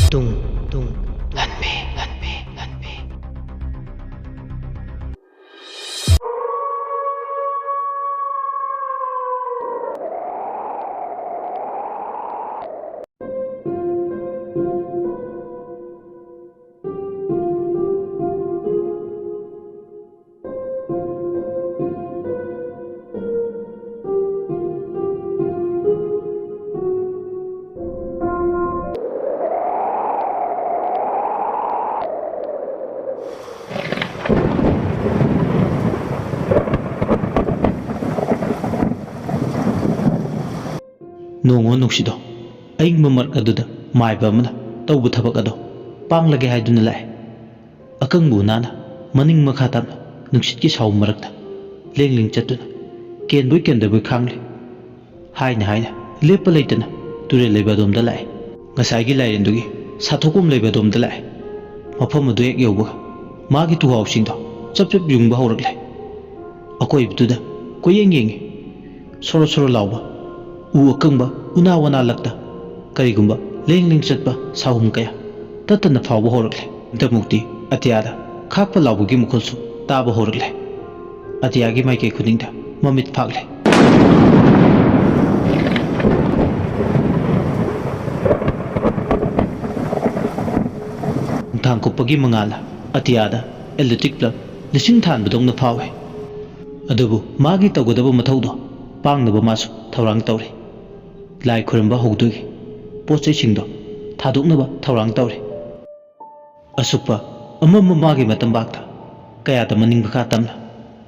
tung ꯍꯟꯕꯤ ꯅꯣꯡꯉꯣ ꯅꯨꯡꯁꯤꯗꯣ ꯑꯏꯪꯕ ꯃꯔꯛ ꯑꯗꯨꯗ ꯃꯥꯏꯕ ꯑꯃꯅ ꯇꯧꯕ ꯊꯕꯛ ꯑꯗꯣ ꯄꯥꯡꯂꯒꯦ ꯍꯥꯏꯗꯨꯅ ꯂꯥꯛꯑꯦ꯫ ꯑꯀꯪꯕ ꯎꯅꯥꯅ ꯃꯅꯤꯡ ꯃꯈꯥ ꯇꯥꯅ ꯅꯨꯡꯁꯤꯠꯀꯤ ꯁꯥꯎ ꯃꯔꯛꯇ ꯂꯦꯡ ꯆꯠꯇꯨꯅ ꯀꯦꯟꯕꯣꯏ ꯀꯦꯟꯗꯕꯣꯏ ꯈꯥꯡꯂꯤ꯫ ꯍꯥꯏꯅ ꯂꯦꯞꯄ ꯂꯩꯇꯅ ꯇꯨꯔꯦꯜ ꯂꯩꯕ ꯑꯗꯣꯝꯗ ꯂꯥꯛꯑꯦ꯫ ꯉꯁꯥꯏꯒꯤ ꯂꯥꯏꯔꯦꯟꯗꯨꯒꯤ ꯁꯥꯊꯣꯛꯐꯝ ꯂꯩꯕ ꯑꯗꯣꯝꯗ ꯂꯥꯛꯑꯦ꯫ ꯃꯐꯝ ꯑꯗꯨ ꯍꯦꯛ ꯌꯧꯕꯒ ꯃꯥꯒꯤ ꯇꯨꯍꯥꯎꯁꯤꯡꯗꯣ ꯆꯞ ꯌꯨꯡꯕ ꯍꯧꯔꯛꯂꯦ꯫ ꯑꯀꯣꯏꯕꯗꯨꯗ ꯀꯣꯏꯌꯦꯡ ꯌꯦꯡꯉꯤ꯫ ꯁꯣꯔꯣ ꯂꯥꯎꯕ ꯎ ꯑꯀꯪꯕ ꯎꯅꯥ ꯋꯥꯅꯥ ꯂꯛꯇ ꯀꯔꯤꯒꯨꯝꯕ ꯂꯦꯡ ꯆꯠꯄ ꯁꯥꯍꯨꯝ ꯀꯌꯥ ꯇꯠꯇꯅ ꯐꯥꯎꯕ ꯍꯧꯔꯛꯂꯦ꯫ ꯗꯃꯨꯛꯇꯤ ꯑꯇꯤꯌꯥꯗ ꯈꯥꯛꯄ ꯂꯥꯎꯕꯒꯤ ꯃꯈꯣꯜꯁꯨ ꯇꯥꯕ ꯍꯧꯔꯛꯂꯦ꯫ ꯑꯇꯤꯌꯥꯒꯤ ꯃꯥꯏꯀꯩ ꯈꯨꯗꯤꯡꯗ ꯃꯃꯤꯠ ꯐꯥꯛꯂꯦ꯫ ꯅꯨꯡꯊꯥꯡ ꯀꯨꯞꯄꯒꯤ ꯃꯉꯥꯜꯅ ꯑꯇꯤꯌꯥꯗ ꯏꯂꯦꯛꯇ꯭ꯔꯤꯛ ꯕꯜꯕ ꯂꯤꯁꯤꯡ ꯊꯥꯟꯕꯗꯧꯅ ꯐꯥꯎꯋꯦ꯫ ꯑꯗꯨꯕꯨ ꯃꯥꯒꯤ ꯇꯧꯒꯗꯕ ꯃꯊꯧꯗꯣ ꯄꯥꯡꯅꯕ ꯃꯥꯁꯨ ꯊꯧꯔꯥꯡ ꯇꯧꯔꯤ꯫ ꯂꯥꯏ ꯈꯨꯔꯨꯝꯕ ꯍꯧꯗꯣꯏꯒꯤ ꯄꯣꯠꯆꯩꯁꯤꯡꯗꯣ ꯊꯥꯗꯣꯛꯅꯕ ꯊꯧꯔꯥꯡ ꯇꯧꯔꯤ꯫ ꯑꯁꯨꯛꯄ ꯑꯃꯝꯕ ꯃꯥꯒꯤ ꯃꯇꯝꯕꯥꯛꯇ ꯀꯌꯥꯗ ꯃꯅꯤꯡ ꯃꯈꯥ ꯇꯝꯅ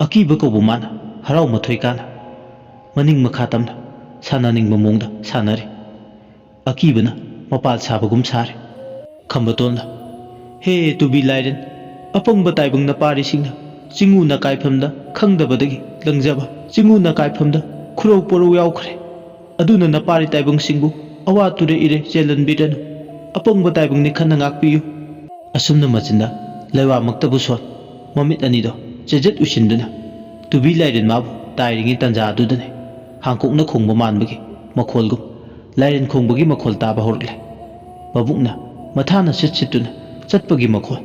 ꯑꯀꯤꯕ ꯀꯧꯕ ꯃꯥꯅ ꯍꯔꯥꯎ ꯃꯊꯣꯏ ꯀꯥꯅ ꯃꯅꯤꯡ ꯃꯈꯥ ꯇꯝꯅ ꯁꯥꯟꯅꯅꯤꯡꯕ ꯃꯑꯣꯡꯗ ꯁꯥꯟꯅꯔꯤ꯫ ꯑꯀꯤꯕꯅ ꯃꯄꯥꯜ ꯁꯥꯕꯒꯨꯝ ꯁꯥꯔꯤ꯫ ꯈꯝꯕꯇꯣꯟꯅ ꯍꯦ ꯇꯨꯕꯤ ꯂꯥꯏꯔꯦꯟ ꯑꯄꯪꯕ ꯇꯥꯏꯕꯪ ꯅꯄꯥꯔꯤꯁꯤꯡꯅ ꯆꯤꯡꯉꯨ ꯅꯀꯥꯏꯐꯝꯗ ꯈꯪꯗꯕꯗꯒꯤ ꯂꯪꯖꯕ ꯆꯤꯡꯉꯨ ꯅꯀꯥꯏꯐꯝꯗ ꯈꯨꯔꯧ ꯄꯣꯔꯧ ꯌꯥꯎꯈ꯭ꯔꯦ꯫ ꯑꯗꯨꯅ ꯅꯄꯥꯔꯤ ꯇꯥꯏꯕꯪꯁꯤꯡꯕꯨ ꯑꯋꯥ ꯇꯨꯔꯦ ꯏꯔꯦ ꯆꯦꯜꯍꯟꯕꯤꯔꯅꯨ꯫ ꯑꯄꯪꯕ ꯇꯥꯏꯕꯪꯅꯤ ꯈꯟꯅ ꯉꯥꯛꯄꯤꯌꯨ꯫ ꯑꯁꯨꯝꯅ ꯃꯆꯤꯟꯗ ꯂꯩꯋꯥꯃꯛꯇꯕꯨ ꯁꯣꯟ ꯃꯃꯤꯠ ꯑꯅꯤꯗꯣ ꯆꯦꯖꯦꯠ ꯎꯏꯁꯤꯟꯗꯨꯅ ꯇꯨꯕꯤ ꯂꯥꯏꯔꯦꯟ ꯃꯥꯕꯨ ꯇꯥꯏꯔꯤꯉꯩ ꯇꯟꯖꯥ ꯑꯗꯨꯗꯅꯤ ꯍꯥꯡꯀꯣꯛꯅ ꯈꯣꯡꯕ ꯃꯥꯟꯕꯒꯤ ꯃꯈꯣꯜꯒꯨꯝ ꯂꯥꯏꯔꯦꯟ ꯈꯣꯡꯕꯒꯤ ꯃꯈꯣꯜ ꯇꯥꯕ ꯍꯧꯔꯛꯂꯦ꯫ ꯃꯕꯨꯛꯅ ꯃꯊꯥꯅ ꯁꯤꯠꯇꯨꯅ ꯆꯠꯄꯒꯤ ꯃꯈꯣꯜ,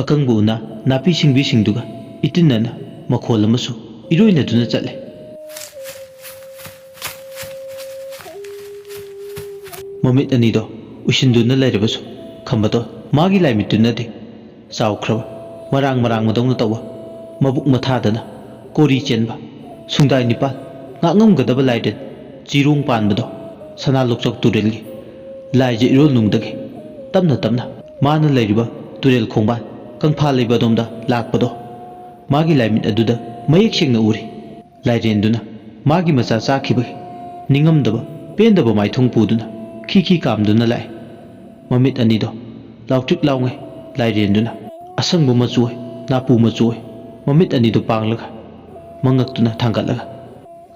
ꯑꯀꯪꯕ ꯎꯅꯥ ꯅꯥꯄꯤ ꯁꯤꯡꯕꯤꯁꯤꯡꯗꯨꯒ ꯏꯇꯤꯟꯅꯅ ꯃꯈꯣꯜ ꯑꯃꯁꯨ ꯏꯔꯣꯏꯅꯗꯨꯅ ꯆꯠꯂꯦ꯫ ꯃꯃꯤꯠ ꯑꯅꯤꯗꯣ ꯎꯏꯁꯤꯟꯗꯨꯅ ꯂꯩꯔꯕꯁꯨ ꯈꯝꯕꯇꯣꯟ ꯃꯥꯒꯤ ꯂꯥꯏꯃꯤꯠꯇꯨꯅꯗꯤ ꯆꯥꯎꯈ꯭ꯔꯕ ꯃꯔꯥꯡ ꯇꯧꯕ ꯃꯕꯨꯛ ꯃꯊꯥꯗꯅ ꯀꯣꯔꯤ ꯆꯦꯟꯕ ꯁꯨꯡꯗꯥꯏ ꯅꯤꯄꯥꯜ ꯉꯥꯛꯉꯝꯒꯗꯕ ꯂꯥꯏꯔꯦꯟ ꯆꯤꯔꯣꯡ ꯄꯥꯟꯕꯗꯣ ꯁꯅꯥ ꯂꯣꯛꯆꯧ ꯇꯨꯔꯦꯜꯒꯤ ꯂꯥꯏꯖ ꯏꯔꯣꯜꯅꯨꯡꯗꯒꯤ ꯇꯞꯅ ꯃꯥꯅ ꯂꯩꯔꯤꯕ ꯇꯨꯔꯦꯜ ꯈꯣꯡꯕꯥꯟ ꯀꯪꯐꯥꯜ ꯂꯩꯕ ꯑꯗꯣꯝꯗ ꯂꯥꯛꯄꯗꯣ ꯃꯥꯒꯤ ꯂꯥꯏꯃꯤꯠ ꯑꯗꯨꯗ ꯃꯌꯦꯛ ꯁꯦꯡꯅ ꯎꯔꯤ꯫ ꯂꯥꯏꯔꯦꯟꯗꯨꯅ ꯃꯥꯒꯤ ꯃꯆꯥ ꯆꯥꯈꯤꯕꯒꯤ ꯅꯤꯡꯉꯝꯗꯕ ꯄꯦꯟꯗꯕ ꯃꯥꯏꯊꯣꯡ ꯄꯨꯗꯨꯅ ꯈꯤ ꯀꯥꯝꯗꯨꯅ ꯂꯥꯛꯑꯦ꯫ ꯃꯃꯤꯠ ꯑꯅꯤꯗꯣ ꯂꯥꯎꯇ꯭ꯔꯤꯛ ꯂꯥꯎꯉꯩ ꯂꯥꯏꯔꯦꯟꯗꯨꯅ ꯑꯁꯪꯕ ꯃꯆꯨ ꯑꯣꯏ ꯅꯥꯄꯨ ꯃꯆꯨ ꯑꯣꯏ ꯃꯃꯤꯠ ꯑꯅꯤꯗꯣ ꯄꯥꯡꯂꯒ ꯃꯉꯛꯇꯨꯅ ꯊꯥꯡꯒꯠꯂꯒ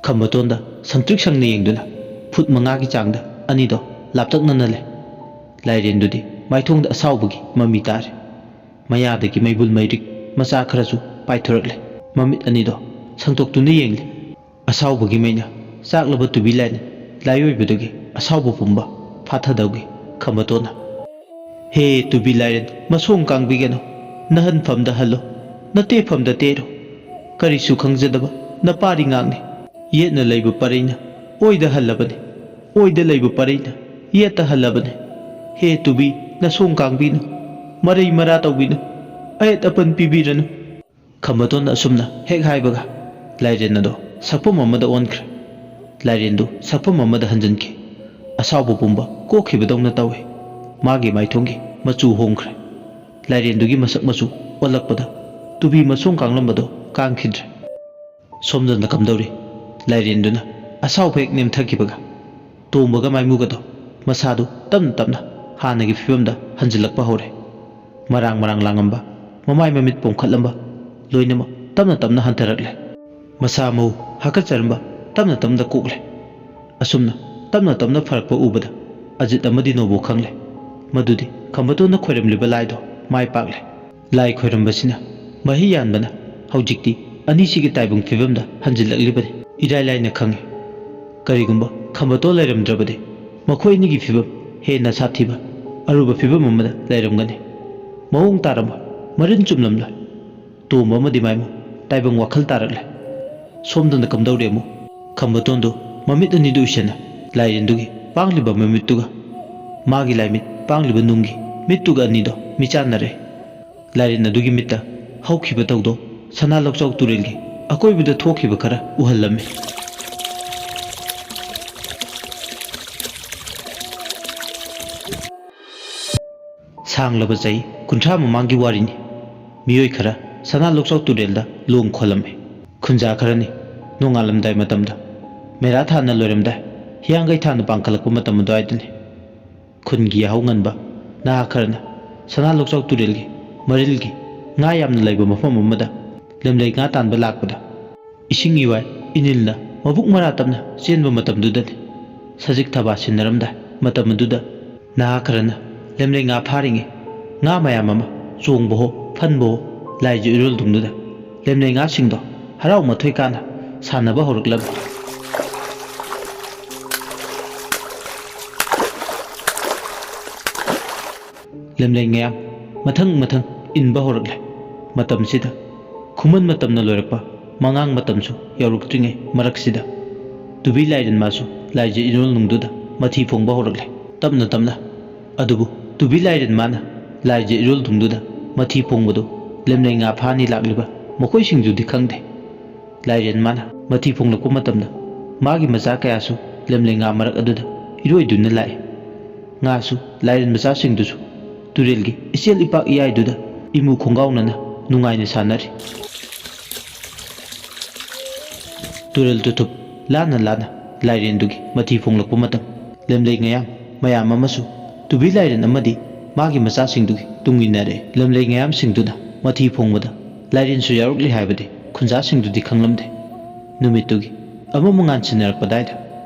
ꯈꯝꯕꯇꯣꯟꯗ ꯁꯪꯇ꯭ꯔꯤꯛ ꯁꯪꯅ ꯌꯦꯡꯗꯨꯅ ꯐꯨꯠ 5ꯒꯤ ꯆꯥꯡꯗ ꯑꯅꯤꯗꯣ ꯂꯥꯞꯇꯛꯅꯅ ꯂꯩ꯫ ꯂꯥꯏꯔꯦꯟꯗꯨꯗꯤ ꯃꯥꯏꯊꯣꯡꯗ ꯑꯁꯥꯎꯕꯒꯤ ꯃꯃꯤ ꯇꯥꯔꯤ꯫ ꯃꯌꯥꯗꯒꯤ ꯃꯩꯕꯨꯜ ꯃꯩꯔꯤꯛ ꯃꯆꯥ ꯈꯔꯁꯨ ꯄꯥꯏꯊꯣꯔꯛꯂꯦ꯫ ꯃꯃꯤꯠ ꯑꯅꯤꯗꯣ ꯁꯪꯇꯣꯛꯇꯨꯅ ꯌꯦꯡꯂꯤ꯫ ꯑꯁꯥꯎꯕꯒꯤ ꯃꯩꯅ ꯆꯥꯛꯂꯕ ꯇꯨꯕꯤ ꯂꯥꯏꯔꯦꯟ ꯂꯥꯏꯑꯣꯏꯕꯗꯨꯒꯤ ꯑꯁꯥꯎꯕ ꯄꯨꯝꯕ ꯐꯥꯊꯗꯧꯒꯤ ꯈꯝꯕꯇꯣꯟꯅ ꯍꯦ ꯇꯨꯕꯤ ꯂꯥꯏꯔꯦꯟ ꯃꯁꯣꯡ ꯀꯥꯡꯕꯤꯒꯅꯨ, ꯅꯍꯟꯐꯝꯗ ꯍꯜꯂꯣ, ꯅꯇꯦꯐꯝꯗ ꯇꯦꯔꯣ꯫ ꯀꯔꯤꯁꯨ ꯈꯪꯖꯗꯕ ꯅꯄꯥꯔꯤ ꯉꯥꯛꯅꯤ꯫ ꯌꯦꯠꯅ ꯂꯩꯕ ꯄꯔꯩꯅ ꯑꯣꯏꯗ ꯍꯜꯂꯕꯅꯤ, ꯑꯣꯏꯗ ꯂꯩꯕ ꯄꯔꯩꯅ ꯌꯦꯠꯇ ꯍꯜꯂꯕꯅꯤ꯫ ꯍꯦ ꯇꯨꯕꯤ ꯅꯁꯣꯡ ꯀꯥꯡꯕꯤꯅꯨ, ꯃꯔꯩ ꯃꯔꯥ ꯇꯧꯕꯤꯅꯨ, ꯑꯌꯦꯠ ꯑꯄꯟ ꯄꯤꯕꯤꯔꯅꯨ꯫ ꯈꯝꯕꯇꯣꯟꯅ ꯑꯁꯨꯝꯅ ꯍꯦꯛ ꯍꯥꯏꯕꯒ ꯂꯥꯏꯔꯦꯟ ꯑꯗꯣ ꯁꯛꯐꯝ ꯑꯃꯗ ꯑꯣꯟꯈ꯭ꯔꯦ꯫ ꯂꯥꯏꯔꯦꯟꯗꯨ ꯁꯛꯐꯝ ꯑꯃꯗ ꯍꯟꯖꯤꯟꯈꯤ꯫ ꯑꯁꯥꯎꯕ ꯄꯨꯝꯕ ꯀꯣꯛꯈꯤꯕꯗꯧꯅ ꯇꯧꯏ꯫ ꯃꯥꯒꯤ ꯃꯥꯏꯊꯣꯡꯒꯤ ꯃꯆꯨ ꯍꯣꯡꯈ꯭ꯔꯦ꯫ ꯂꯥꯏꯔꯦꯟꯗꯨꯒꯤ ꯃꯁꯛ ꯃꯆꯨ ꯑꯣꯜꯂꯛꯄꯗ ꯇꯨꯕꯤ ꯃꯁꯣꯡ ꯀꯥꯡꯂꯝꯕꯗꯣ ꯀꯥꯡꯈꯤꯗ꯭ꯔꯦ꯫ ꯁꯣꯝꯗꯅ ꯀꯝꯗꯧꯔꯤ? ꯂꯥꯏꯔꯦꯟꯗꯨꯅ ꯑꯁꯥꯎꯕ ꯍꯦꯛ ꯅꯦꯝꯊꯈꯤꯕꯒ ꯇꯣꯝꯕꯒ ꯃꯥꯏꯃꯨꯒꯗꯣ ꯃꯁꯥꯗꯨ ꯇꯞꯅ ꯍꯥꯟꯅꯒꯤ ꯐꯤꯕꯝꯗ ꯍꯟꯖꯤꯜꯂꯛꯄ ꯍꯧꯔꯦ꯫ ꯃꯔꯥꯡ ꯂꯥꯡꯉꯝꯕ ꯃꯃꯥꯏ ꯃꯃꯤꯠ ꯄꯣꯝꯈꯠꯂꯝꯕ ꯂꯣꯏꯅꯃꯛ ꯇꯞꯅ ꯍꯟꯊꯔꯛꯂꯦ꯫ ꯃꯁꯥ ꯃꯎ ꯍꯥꯀꯠꯆꯔꯝꯕ ꯇꯞꯅ ꯀꯣꯛꯂꯦ꯫ ꯑꯁꯨꯝꯅ ꯇꯞꯅ ꯐꯔꯛꯄ ꯎꯕꯗ ꯑꯖꯤꯠ ꯑꯃꯗꯤ ꯅꯣꯕꯣ ꯈꯪꯂꯦ ꯃꯗꯨꯗꯤ ꯈꯝꯕꯇꯣꯟꯅ ꯈꯣꯏꯔꯝꯂꯤꯕ ꯂꯥꯏꯗꯣ ꯃꯥꯏ ꯄꯥꯛꯂꯦ꯫ ꯂꯥꯏ ꯈꯣꯏꯔꯝꯕꯁꯤꯅ ꯃꯍꯩ ꯌꯥꯟꯕꯅ ꯍꯧꯖꯤꯛꯇꯤ ꯑꯅꯤꯁꯤꯒꯤ ꯇꯥꯏꯕꯪ ꯐꯤꯕꯝꯗ ꯍꯟꯖꯤꯜꯂꯛꯂꯤꯕꯅꯤ ꯏꯔꯥꯏ ꯂꯥꯏꯅ ꯈꯪꯉꯤ꯫ ꯀꯔꯤꯒꯨꯝꯕ ꯈꯝꯕꯇꯣꯟ ꯂꯩꯔꯝꯗ꯭ꯔꯕꯗꯤ ꯃꯈꯣꯏ ꯑꯅꯤꯒꯤ ꯐꯤꯕꯝ ꯍꯦꯟꯅ ꯁꯥꯊꯤꯕ ꯑꯔꯨꯕ ꯐꯤꯕꯝ ꯑꯃꯗ ꯂꯩꯔꯝꯒꯅꯤ ꯃꯑꯣꯡ ꯇꯥꯔꯝꯃꯣꯏ ꯃꯔꯤꯟ ꯆꯨꯝꯂꯝꯂꯣꯏ ꯇꯣꯝꯕ ꯑꯃꯗꯤ ꯃꯥꯏꯃꯨ ꯇꯥꯏꯕꯪ ꯋꯥꯈꯜ ꯇꯥꯔꯛꯂꯦ ꯁꯣꯝꯗꯅ ꯀꯝꯗꯧꯔꯤ ꯑꯃꯨꯛ ꯈꯝꯕꯇꯣꯟꯗꯨ ꯃꯃꯤꯠ ꯑꯅꯤꯗꯨ ꯎꯏꯁꯟꯅ ꯂꯥꯏꯔꯦꯟꯗꯨꯒꯤ ꯄꯥꯡꯂꯤꯕ ꯃꯃꯤꯠꯇꯨꯒ ꯃꯥꯒꯤ ꯂꯥꯏꯃꯤꯠ ꯄꯥꯡꯂꯤꯕ ꯅꯨꯡꯒꯤ ꯃꯤꯠꯇꯨꯒ ꯑꯅꯤꯗꯣ ꯃꯤꯆꯥꯟꯅꯔꯦ ꯂꯥꯏꯔꯦꯟ ꯑꯗꯨꯒꯤ ꯃꯤꯠꯇ ꯍꯧꯈꯤꯕ ꯊꯧꯗꯣꯛ ꯁꯅꯥ ꯂꯣꯛꯆꯥꯎ ꯇꯨꯔꯦꯜꯒꯤ ꯑꯀꯣꯏꯕꯗ ꯊꯣꯛꯈꯤꯕ ꯈꯔ ꯎꯍꯜꯂꯝꯃꯤ ꯁꯥꯡꯂꯕ ꯆꯍꯤ 30 ꯃꯃꯥꯡꯒꯤ ꯋꯥꯔꯤꯅꯤ ꯃꯤꯑꯣꯏ ꯈꯔ ꯁꯅꯥ ꯂꯣꯛꯆꯥꯎ ꯇꯨꯔꯦꯜꯗ ꯂꯣꯡ ꯈꯣꯜꯂꯝꯃꯤ ꯈꯨꯟꯖꯥ ꯈꯔꯅꯤ ꯅꯣꯡꯉꯥꯜꯂꯝꯗꯥꯏ ꯃꯇꯝꯗ ꯃꯦꯔꯥ ꯊꯥꯅ ꯂꯣꯏꯔꯝꯗꯥꯏ ꯍꯤꯌꯥꯡꯒꯩ ꯊꯥꯅ ꯄꯥꯡꯈꯠꯂꯛꯄ ꯃꯇꯝ ꯑꯗꯨꯋꯥꯏꯗꯅꯤ ꯈꯨꯟꯒꯤ ꯌꯥꯍꯧ ꯉꯟꯕ ꯅꯍꯥ ꯈꯔꯅ ꯁꯅꯥ ꯂꯣꯛꯆꯥꯎ ꯇꯨꯔꯦꯜꯒꯤ ꯃꯔꯤꯜꯒꯤ ꯉꯥ ꯌꯥꯝꯅ ꯂꯩꯕ ꯃꯐꯝ ꯑꯃꯗ ꯂꯦꯝꯂꯩ ꯉꯥ ꯇꯥꯟꯕ ꯂꯥꯛꯄꯗ ꯏꯁꯤꯡ ꯏꯋꯥꯏ ꯏꯅꯤꯜꯅ ꯃꯕꯨꯛ ꯃꯔꯥ ꯇꯞꯅ ꯆꯦꯟꯕ ꯃꯇꯝꯗꯨꯗꯅꯤ ꯁꯖꯤꯛ ꯊꯕꯥ ꯁꯤꯟꯅꯔꯝꯗꯥꯏ ꯃꯇꯝ ꯑꯗꯨꯗ ꯅꯍꯥ ꯈꯔꯅ ꯂꯦꯝꯂꯩ ꯉꯥ ꯐꯥꯔꯤꯉꯩ ꯉꯥ ꯃꯌꯥꯝ ꯑꯃ ꯆꯣꯡꯕ ꯍꯣ ꯐꯟꯕ ꯍꯣ ꯂꯥꯏꯖ ꯏꯔꯣꯜꯗꯨꯡꯗꯨꯗ ꯂꯦꯝꯂꯩ ꯉꯥꯁꯤꯡꯗꯣ ꯍꯔꯥꯎ ꯃꯊꯣꯏ ꯀꯥꯅ ꯁꯥꯟꯅꯕ ꯍꯧꯔꯛꯂꯝꯃꯤ ꯂꯦꯝꯂꯩ ꯃꯌꯥꯝ ꯃꯊꯪ ꯃꯊꯪ ꯏꯟꯕ ꯍꯧꯔꯛꯂꯦ ꯃꯇꯝꯁꯤꯗ ꯈꯨꯃꯟ ꯃꯇꯝꯅ ꯂꯣꯏꯔꯛꯄ ꯃꯉꯥꯡ ꯃꯇꯝꯁꯨ ꯌꯧꯔꯛꯇ꯭ꯔꯤꯉꯩ ꯃꯔꯛꯁꯤꯗ ꯇꯨꯕꯤ ꯂꯥꯏꯔꯦꯟ ꯃꯥꯁꯨ ꯂꯥꯏꯖ ꯏꯔꯣꯜꯅꯨꯡꯗꯨꯗ ꯃꯊꯤ ꯐꯣꯡꯕ ꯍꯧꯔꯛꯂꯦ ꯇꯞꯅ ꯇꯞꯅ ꯑꯗꯨꯕꯨ ꯇꯨꯕꯤ ꯂꯥꯏꯔꯦꯟ ꯃꯥꯅ ꯂꯥꯏꯖ ꯏꯔꯣꯜꯅꯨꯡꯗꯨꯗ ꯃꯊꯤ ꯐꯣꯡꯕꯗꯨ ꯂꯦꯝꯂꯩ ꯉꯥ ꯐꯥꯅꯤ ꯂꯥꯛꯂꯤꯕ ꯃꯈꯣꯏꯁꯤꯡꯗꯨꯗꯤ ꯈꯪꯗꯦ ꯂꯥꯏꯔꯦꯟ ꯃꯥꯅ ꯃꯊꯤ ꯐꯣꯡꯂꯛꯄ ꯃꯇꯝꯗ ꯃꯥꯒꯤ ꯃꯆꯥ ꯀꯌꯥꯁꯨ ꯂꯦꯝꯂꯩ ꯉꯥ ꯃꯔꯛ ꯑꯗꯨꯗ ꯏꯔꯣꯏꯗꯨꯅ ꯂꯥꯛꯏ ꯉꯥꯁꯨ ꯂꯥꯏꯔꯦꯟ ꯃꯆꯥꯁꯤꯡꯗꯨꯁꯨ ꯇꯨꯔꯦꯜꯒꯤ ꯏꯆꯦꯜ ꯏꯄꯥꯛ ꯏꯌꯥꯏꯗꯨꯗ ꯏꯃꯨ ꯈꯣꯡꯒꯥꯎꯅꯅ ꯅꯨꯡꯉꯥꯏꯅ ꯁꯥꯟꯅꯔꯤ ꯇꯨꯔꯦꯜ ꯇꯨꯊꯨꯞ ꯂꯥꯟꯅ ꯂꯥꯟꯅ ꯂꯥꯏꯔꯦꯟꯗꯨꯒꯤ ꯃꯊꯤ ꯐꯣꯡꯂꯛꯄ ꯃꯇꯝ ꯂꯦꯝꯂꯩ ꯃꯌꯥꯝ ꯑꯃꯁꯨ ꯇꯨꯕꯤ ꯂꯥꯏꯔꯦꯟ ꯑꯃꯗꯤ ꯃꯥꯒꯤ ꯃꯆꯥꯁꯤꯡꯗꯨꯒꯤ ꯇꯨꯡ ꯏꯟꯅꯔꯛꯏ ꯂꯦꯝꯂꯩ ꯃꯌꯥꯝꯁꯤꯡꯗꯨꯅ ꯃꯊꯤ ꯐꯣꯡꯕꯗ ꯂꯥꯏꯔꯦꯟꯁꯨ ꯌꯥꯎꯔꯛꯂꯤ ꯍꯥꯏꯕꯗꯤ ꯈꯨꯟꯖꯥꯁꯤꯡꯗꯨꯗꯤ ꯈꯪꯂꯝꯗꯦ ꯅꯨꯃꯤꯠꯇꯨꯒꯤ ꯑꯃꯝ ꯉꯥꯟꯁꯤꯟꯅꯔꯛꯄꯗꯥꯏꯗ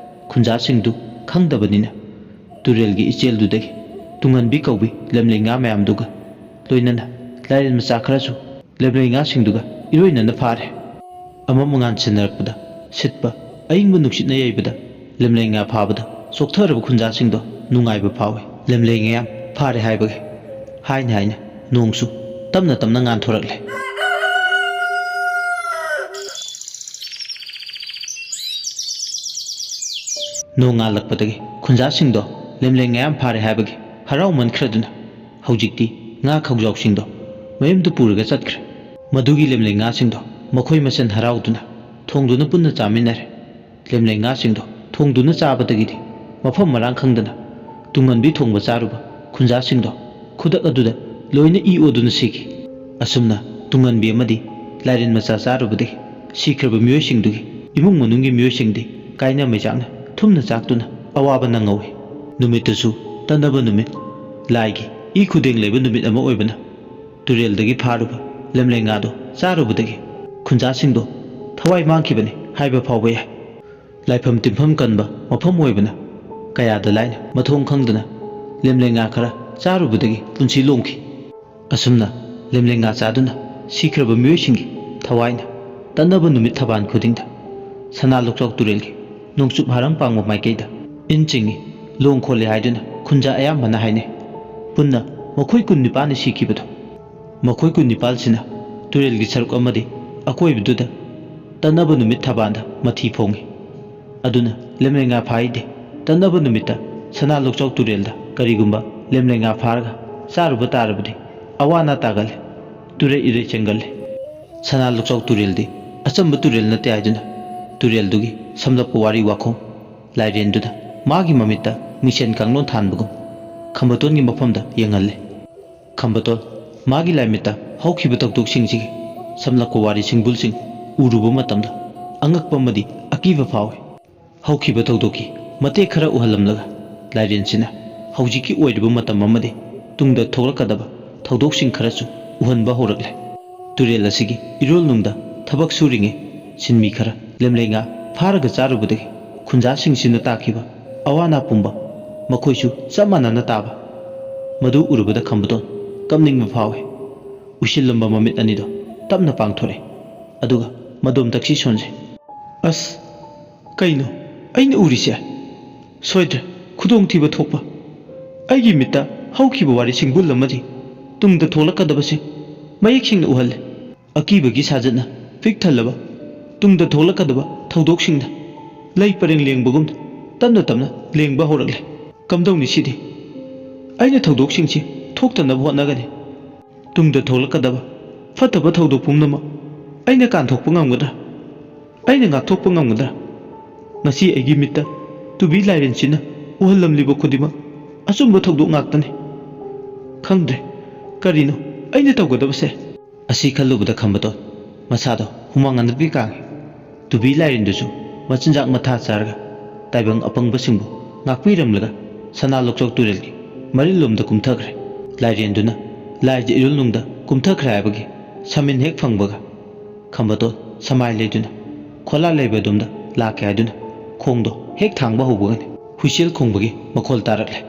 ꯈꯨꯟꯖꯥꯁꯤꯡꯗꯨ ꯈꯪꯗꯕꯅꯤꯅ ꯇꯨꯔꯦꯜꯒꯤ ꯏꯆꯦꯜꯗꯨꯗꯒꯤ ꯇꯨꯡꯍꯟꯕꯤ ꯀꯧꯕꯤ ꯂꯦꯝꯂꯩ ꯉꯥ ꯃꯌꯥꯝꯗꯨꯒ ꯂꯣꯏꯅꯅ ꯂꯥꯏꯔꯦꯟ ꯃꯆꯥ ꯈꯔꯁꯨ ꯂꯦꯝꯂꯩ ꯉꯥꯁꯤꯡꯗꯨꯒ ꯏꯔꯣꯏꯅꯅ ꯐꯥꯔꯦ ꯑꯃꯝ ꯉꯥꯟꯁꯤꯟꯅꯔꯛꯄꯗ ꯁꯤꯠꯄ ꯑꯏꯪꯕ ꯅꯨꯡꯁꯤꯠꯅ ꯌꯩꯕꯗ ꯂꯦꯝꯂꯩ ꯉꯥ ꯐꯥꯕꯗ ꯆꯣꯛꯊꯔꯕ ꯈꯨꯟꯖꯥꯁꯤꯡꯗꯣ ꯅꯨꯡꯉꯥꯏꯕ ꯐꯥꯎꯏ ꯂꯦꯝꯂꯩ ꯉꯥ ꯐꯥꯔꯦ ꯍꯥꯏꯕꯒꯤ ꯍꯥꯏꯅ ꯍꯥꯏꯅ ꯅꯣꯡꯁꯨ ꯇꯞꯅ ꯇꯞꯅ ꯉꯥꯟꯊꯣꯔꯛꯂꯦ ꯅꯣꯡ ꯉꯥꯜꯂꯛꯄꯗꯒꯤ ꯈꯨꯟꯖꯥꯁꯤꯡꯗꯣ ꯂꯦꯝꯂꯩ ꯉꯥ ꯐꯥꯔꯦ ꯍꯥꯏꯕꯒꯤ ꯍꯔꯥꯎꯃꯟꯈ꯭ꯔꯗꯨꯅ ꯍꯧꯖꯤꯛꯇꯤ ꯉꯥ ꯈꯧꯖꯥꯎꯁꯤꯡꯗꯣ ꯃꯌꯨꯝꯗ ꯄꯨꯔꯒ ꯆꯠꯈ꯭ꯔꯦ ꯃꯗꯨꯒꯤ ꯂꯦꯝꯂꯩ ꯉꯥꯁꯤꯡꯗꯣ ꯃꯈꯣꯏ ꯃꯁꯦꯟ ꯍꯔꯥꯎꯗꯨꯅ ꯊꯣꯡꯗꯨꯅ ꯄꯨꯟꯅ ꯆꯥꯃꯤꯟꯅꯔꯦ ꯂꯦꯝꯂꯩ ꯉꯥꯁꯤꯡꯗꯣ ꯊꯣꯡꯗꯨꯅ ꯆꯥꯕꯗꯒꯤꯗꯤ ꯃꯐꯝ ꯃꯔꯥꯡ ꯈꯪꯗꯅ ꯇꯨꯡꯍꯟꯕꯤ ꯊꯣꯡꯕ ꯆꯥꯔꯨꯕ ꯈꯨꯟꯖꯥꯁꯤꯡꯗꯣ ꯈꯨꯗꯛ ꯑꯗꯨꯗ ꯂꯣꯏꯅ ꯏ ꯑꯣꯗꯨꯅ ꯁꯤꯈꯤ ꯑꯁꯨꯝꯅ ꯇꯨꯡꯍꯟꯕꯤ ꯑꯃꯗꯤ ꯂꯥꯏꯔꯦꯟ ꯃꯆꯥ ꯆꯥꯔꯨꯕꯗꯒꯤ ꯁꯤꯈ꯭ꯔꯕ ꯃꯤꯑꯣꯏꯁꯤꯡꯗꯨꯒꯤ ꯏꯃꯨꯡ ꯃꯅꯨꯡꯒꯤ ꯃꯤꯑꯣꯏꯁꯤꯡꯗꯤ ꯀꯥꯏꯅ ꯃꯩꯆꯥꯛꯅ ꯊꯨꯝꯅ ꯆꯥꯛꯇꯨꯅ ꯑꯋꯥꯕ ꯅꯪꯍꯧꯏ ꯅꯨꯃꯤꯠꯇꯨꯁꯨ ꯇꯟꯅꯕ ꯅꯨꯃꯤꯠ ꯂꯥꯏꯒꯤ ꯏ ꯈꯨꯗꯦꯡ ꯂꯩꯕ ꯅꯨꯃꯤꯠ ꯑꯃ ꯑꯣꯏꯕꯅ ꯇꯨꯔꯦꯜꯗꯒꯤ ꯐꯥꯔꯨꯕ ꯂꯦꯝꯂꯩ ꯉꯥꯗꯣ ꯆꯥꯔꯨꯕꯗꯒꯤ ꯈꯨꯟꯖꯥꯁꯤꯡꯗꯣ ꯊꯋꯥꯏ ꯃꯥꯡꯈꯤꯕꯅꯤ ꯍꯥꯏꯕ ꯐꯥꯎꯕ ꯌꯥꯏ ꯂꯥꯏꯐꯝ ꯇꯤꯟꯐꯝ ꯀꯟꯕ ꯃꯐꯝ ꯑꯣꯏꯕꯅ ꯀꯌꯥꯗ ꯂꯥꯏꯅ ꯃꯊꯣꯡ ꯈꯪꯗꯅ ꯂꯦꯝꯂꯩ ꯉꯥ ꯈꯔ ꯆꯥꯔꯨꯕꯗꯒꯤ ꯄꯨꯟꯁꯤ ꯂꯣꯝꯈꯤ ꯑꯁꯨꯝꯅ ꯂꯦꯝꯂꯩ ꯉꯥ ꯆꯥꯗꯨꯅ ꯁꯤꯈ꯭ꯔꯕ ꯃꯤꯑꯣꯏꯁꯤꯡꯒꯤ ꯊꯋꯥꯏꯅ ꯇꯟꯅꯕ ꯅꯨꯃꯤꯠ ꯊꯕꯥꯟ ꯈꯨꯗꯤꯡꯗ ꯁꯅꯥ ꯂꯣꯛꯆꯥꯎ ꯇꯨꯔꯦꯜꯒꯤ ꯅꯣꯡꯆꯨꯞ ꯍꯥꯔꯝ ꯄꯥꯡꯕ ꯃꯥꯏꯀꯩꯗ ꯏꯟ ꯆꯤꯡꯏ ꯂꯣꯡ ꯈꯣꯜꯂꯤ ꯍꯥꯏꯗꯨꯅ ꯈꯨꯟꯖꯥ ꯑꯌꯥꯝꯕꯅ ꯍꯥꯏꯅꯩ ꯄꯨꯟꯅ ꯃꯈꯣꯏ 19ꯅꯤ ꯁꯤꯈꯤꯕꯗꯣ ꯃꯈꯣꯏ 19ꯁꯤꯅ ꯇꯨꯔꯦꯜꯒꯤ ꯁꯔꯨꯛ ꯑꯃꯗꯤ ꯑꯀꯣꯏꯕꯗꯨꯗ ꯇꯟꯅꯕ ꯅꯨꯃꯤꯠ ꯊꯕꯥꯟꯗ ꯃꯊꯤ ꯐꯣꯡꯏ ꯑꯗꯨꯅ ꯂꯦꯝꯂꯩ ꯉꯥ ꯐꯥꯏꯗꯦ ꯇꯟꯅꯕ ꯅꯨꯃꯤꯠꯇ ꯁꯅꯥ ꯂꯣꯛꯆꯥꯎ ꯇꯨꯔꯦꯜꯗ ꯀꯔꯤꯒꯨꯝꯕ ꯂꯦꯝꯂꯩ ꯉꯥ ꯐꯥꯔꯒ ꯆꯥꯔꯨꯕ ꯇꯥꯔꯕꯗꯤ ꯑꯋꯥ ꯑꯅꯥ ꯇꯥꯒꯜꯂꯤ ꯇꯨꯔꯩ ꯏꯔꯩ ꯆꯦꯟꯒꯜꯂꯤ ꯁꯅꯥ ꯂꯣꯛꯆꯥꯎ ꯇꯨꯔꯦꯜꯗꯤ ꯑꯆꯝꯕ ꯇꯨꯔꯦꯜ ꯅꯠꯇꯦ ꯍꯥꯏꯗꯨꯅ ꯇꯨꯔꯦꯜꯗꯨꯒꯤ ꯁꯝꯂꯞꯄ ꯋꯥꯔꯤ ꯋꯥꯈꯣꯡ ꯂꯥꯏꯔꯦꯟꯗꯨꯗ ꯃꯥꯒꯤ ꯃꯃꯤꯠꯇ ꯃꯤꯡꯁꯦꯟ ꯀꯥꯡꯂꯣꯟ ꯊꯥꯟꯕꯒꯨꯝ ꯈꯝꯕꯇꯣꯟꯒꯤ ꯃꯐꯝꯗ ꯌꯦꯡꯍꯜꯂꯤ ꯈꯝꯕꯇꯣꯟ ꯃꯥꯒꯤ ꯂꯥꯏꯃꯤꯠꯇ ꯍꯧꯈꯤꯕ ꯊꯧꯗꯣꯛꯁꯤꯡꯁꯤꯒꯤ ꯁꯝꯂꯞꯄ ꯋꯥꯔꯤ ꯁꯤꯡꯕꯨꯜꯁꯤꯡ ꯎꯔꯨꯕ ꯃꯇꯝꯗ ꯑꯉꯛꯄ ꯑꯃꯗꯤ ꯑꯀꯤꯕ ꯐꯥꯎꯏ ꯍꯧꯈꯤꯕ ꯊꯧꯗꯣꯛꯀꯤ ꯃꯇꯦꯛ ꯈꯔ ꯎꯍꯜꯂꯝꯂꯒ ꯂꯥꯏꯔꯦꯟꯁꯤꯅ ꯍꯧꯖꯤꯛꯀꯤ ꯑꯣꯏꯔꯤꯕ ꯃꯇꯝ ꯑꯃꯗꯤ ꯇꯨꯡꯗ ꯊꯣꯛꯂꯛꯀꯗꯕ ꯊꯧꯗꯣꯛꯁꯤꯡ ꯈꯔꯁꯨ ꯎꯍꯟꯕ ꯍꯧꯔꯛꯂꯦ ꯇꯨꯔꯦꯜ ꯑꯁꯤꯒꯤ ꯏꯔꯣꯜꯅꯨꯡꯗ ꯊꯕꯛ ꯁꯨꯔꯤꯉꯩ ꯁꯤꯟꯃꯤ ꯈꯔ ꯂꯦꯝꯂꯩ ꯉꯥ ꯐꯥꯔꯒ ꯆꯥꯔꯨꯕꯗꯒꯤ ꯈꯨꯟꯖꯥꯁꯤꯡꯁꯤꯅ ꯇꯥꯈꯤꯕ ꯑꯋꯥ ꯑꯅꯥ ꯄꯨꯝꯕ ꯃꯈꯣꯏꯁꯨ ꯆꯞ ꯃꯥꯟꯅꯅ ꯇꯥꯕ ꯃꯗꯨ ꯎꯔꯨꯕꯗ ꯈꯝꯕꯇꯣꯟ ꯀꯞꯅꯤꯡꯕ ꯐꯥꯎꯏ ꯎꯏꯁꯤꯜꯂꯝꯕ ꯃꯃꯤꯠ ꯑꯅꯤꯗꯣ ꯇꯞꯅ ꯄꯥꯡꯊꯣꯔꯛꯏ ꯑꯗꯨꯒ ꯃꯗꯣꯝ ꯇꯛꯁꯤ ꯁꯣꯟꯖꯩ ꯑꯁ ꯀꯩꯅꯣ ꯑꯩꯅ ꯎꯔꯤꯁꯦ ꯁꯣꯏꯗ꯭ꯔꯦ ꯈꯨꯗꯣꯡꯊꯤꯕ ꯊꯣꯛꯄ ꯑꯩꯒꯤ ꯃꯤꯠꯇ ꯍꯧꯈꯤꯕ ꯋꯥꯔꯤꯁꯤꯡ ꯕꯨꯜ ꯑꯃꯗꯤ ꯇꯨꯡꯗ ꯊꯣꯛꯂꯛꯀꯗꯕꯁꯤꯡ ꯃꯌꯦꯛ ꯁꯦꯡꯅ ꯎꯍꯜꯂꯦ꯫ ꯑꯀꯤꯕꯒꯤ ꯁꯥꯖꯠꯅ ꯄꯤꯛ ꯊꯜꯂꯕ ꯇꯨꯡꯗ ꯊꯣꯛꯂꯛꯀꯗꯕ ꯊꯧꯗꯣꯛꯁꯤꯡꯗ ꯂꯩ ꯄꯔꯦꯡ ꯂꯦꯡꯕꯒꯨꯝꯅ ꯇꯞꯅ ꯇꯞꯅ ꯂꯦꯡꯕ ꯍꯧꯔꯛꯂꯦ꯫ ꯀꯝꯗꯧꯅꯤ ꯁꯤꯗꯤ? ꯑꯩꯅ ꯊꯧꯗꯣꯛꯁꯤꯡꯁꯤ ꯊꯣꯛꯇꯅꯕ ꯍꯣꯠꯅꯒꯅꯤ꯫ ꯇꯨꯡꯗ ꯊꯣꯛꯂꯛꯀꯗꯕ ꯐꯠꯇꯕ ꯊꯧꯗꯣꯛ ꯄꯨꯝꯅꯃꯛ ꯑꯩꯅ ꯀꯥꯟꯊꯣꯛꯄ ꯉꯝꯒꯗ꯭ꯔꯥ? ꯑꯩꯅ ꯉꯥꯛꯊꯣꯛꯄ ꯉꯝꯒꯗ꯭ꯔꯥ? ꯉꯁꯤ ꯑꯩꯒꯤ ꯃꯤꯠꯇ ꯇꯨꯕꯤ ꯂꯥꯏꯔꯦꯟꯁꯤꯅ ꯎꯍꯜꯂꯝꯂꯤꯕ ꯈꯨꯗꯤꯡꯃꯛ ꯑꯆꯨꯝꯕ ꯊꯧꯗꯣꯛ ꯉꯥꯛꯇꯅꯤ꯫ ꯈꯪꯗ꯭ꯔꯦ ꯀꯔꯤꯅꯣ ꯑꯩꯅ ꯇꯧꯒꯗꯕꯁꯦ? ꯑꯁꯤ ꯈꯜꯂꯨꯕꯗ ꯈꯝꯕꯗꯣꯟ ꯃꯁꯥꯗꯣ ꯍꯨꯃꯥꯡ ꯑꯅꯞꯄꯤ ꯀꯥꯡꯉꯤ꯫ ꯇꯨꯕꯤ ꯂꯥꯏꯔꯦꯟꯗꯨꯁꯨ ꯃꯆꯤꯟꯖꯥꯛ ꯃꯊꯥ ꯆꯥꯔꯒ ꯇꯥꯏꯕꯪ ꯑꯄꯪꯕꯁꯤꯡꯕꯨ ꯉꯥꯛꯄꯤꯔꯝꯂꯒ ꯁꯅꯥ ꯂꯣꯛꯆꯥꯎ ꯇꯨꯔꯦꯜꯒꯤ ꯃꯔꯤꯜꯂꯣꯝꯗ ꯀꯨꯝꯊꯈ꯭ꯔꯦ꯫ ꯂꯥꯏꯔꯦꯟꯗꯨꯅ ꯂꯥꯏꯖ ꯏꯔꯨꯜꯅꯨꯡꯗ ꯀꯨꯝꯊꯈ꯭ꯔꯦ ꯍꯥꯏꯕꯒꯤ ꯁꯃꯤꯟ ꯍꯦꯛ ꯐꯪꯕꯒ ꯈꯝꯕꯗꯣꯟ ꯁꯃꯥꯏ ꯂꯩꯗꯨꯅ ꯈꯣꯂꯥ ꯂꯩꯕꯗꯣꯝꯗ ꯂꯥꯛꯀꯦ ꯍꯥꯏꯗꯨꯅ ꯈꯣꯡꯗꯣ ꯍꯦꯛ ꯊꯥꯡꯕ ꯍꯧꯕꯒꯅꯤ ꯍꯨꯏꯁꯦꯜ ꯈꯣꯡꯕꯒꯤ ꯃꯈꯣꯜ ꯇꯥꯔꯛꯂꯦ꯫